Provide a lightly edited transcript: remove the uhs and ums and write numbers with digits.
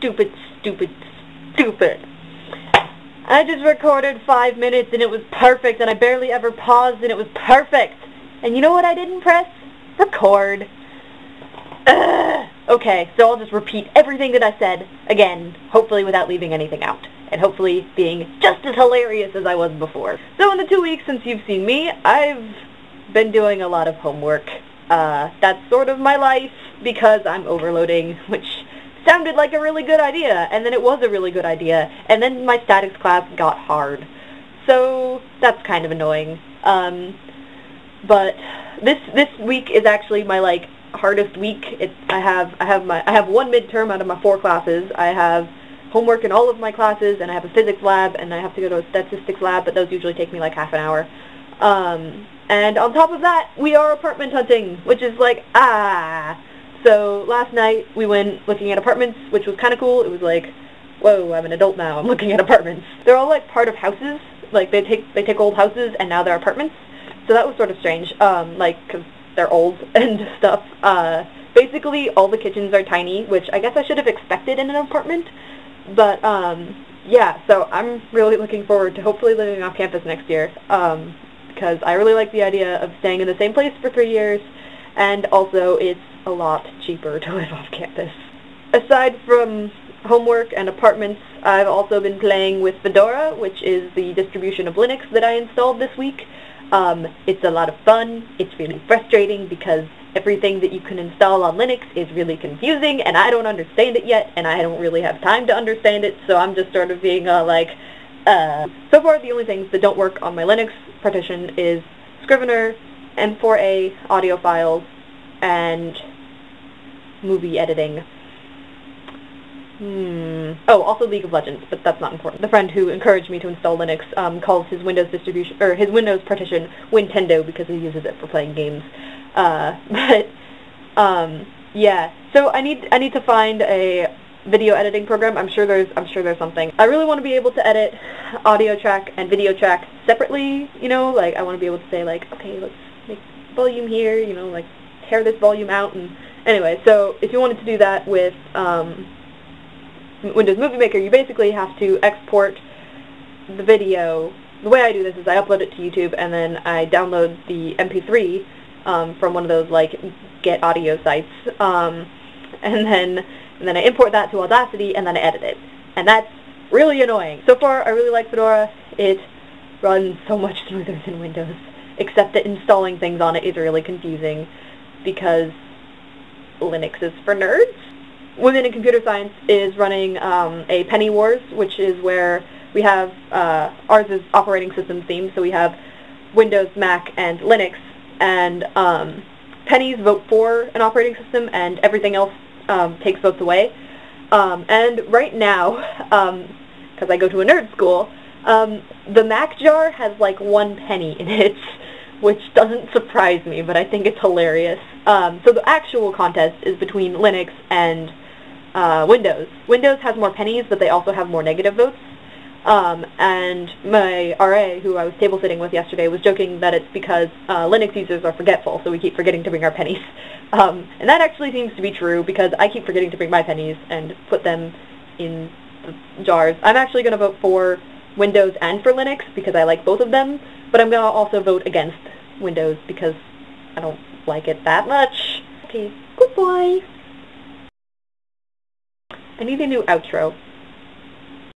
stupid, stupid, stupid. I just recorded 5 minutes and it was perfect, and I barely ever paused and it was perfect. And you know what I didn't press? Record. Ugh. Okay, so I'll just repeat everything that I said again, hopefully without leaving anything out, and hopefully being just as hilarious as I was before. So in the 2 weeks since you've seen me, I've been doing a lot of homework. That's sort of my life, because I'm overloading, which sounded like a really good idea, and then it was a really good idea, and then my statics class got hard. So that's kind of annoying. But this week is actually my hardest week. I have one midterm out of my 4 classes. I have homework in all of my classes, and I have a physics lab, and I have to go to a statistics lab, but those usually take me like half an hour. And on top of that, we are apartment hunting, which is So last night we went looking at apartments, which was kind of cool. It was like, whoa, I'm an adult now, I'm looking at apartments. They're all like part of houses, like they take old houses and now they're apartments. So that was sort of strange, because they're old and stuff. Basically all the kitchens are tiny, which I guess I should have expected in an apartment. But yeah, so I'm really looking forward to hopefully living off campus next year, because I really like the idea of staying in the same place for 3 years, and also it's a lot cheaper to live off campus. Aside from homework and apartments, I've also been playing with Fedora, which is the distribution of Linux that I installed this week. It's a lot of fun. It's really frustrating because everything that you can install on Linux is really confusing, and I don't understand it yet, and I don't really have time to understand it, so I'm just sort of being So far, the only things that don't work on my Linux partition is Scrivener, M4A audio files, and movie editing. Oh, also League of Legends, but that's not important. The friend who encouraged me to install Linux calls his Windows distribution, or his Windows partition, Wintendo, because he uses it for playing games. Yeah. So I need to find a video editing program. I'm sure there's something. I really want to be able to edit audio track and video track separately. You know, like I want to be able to say okay, let's make volume here. You know, like tear this volume out. And anyway, so if you wanted to do that with Windows Movie Maker, you basically have to export the video. The way I do this is I upload it to YouTube, and then I download the MP3 from one of those Get Audio sites, and then I import that to Audacity, and then I edit it. And that's really annoying. So far, I really like Fedora. It runs so much smoother than Windows, except that installing things on it is really confusing because Linux is for nerds. Women in Computer Science is running a Penny Wars, which is where we have, ours is operating system themed, so we have Windows, Mac, and Linux, and pennies vote for an operating system, and everything else takes votes away. And right now, because I go to a nerd school, the Mac jar has 1 penny in it, which doesn't surprise me, but I think it's hilarious. So the actual contest is between Linux and Windows. Windows has more pennies, but they also have more negative votes. And my RA, who I was table sitting with yesterday, was joking that it's because Linux users are forgetful, so we keep forgetting to bring our pennies. And that actually seems to be true, because I keep forgetting to bring my pennies and put them in the jars. I'm actually going to vote for Windows and for Linux, because I like both of them, but I'm going to also vote against Windows, because I don't like it that much. Okay, goodbye! I need a new outro.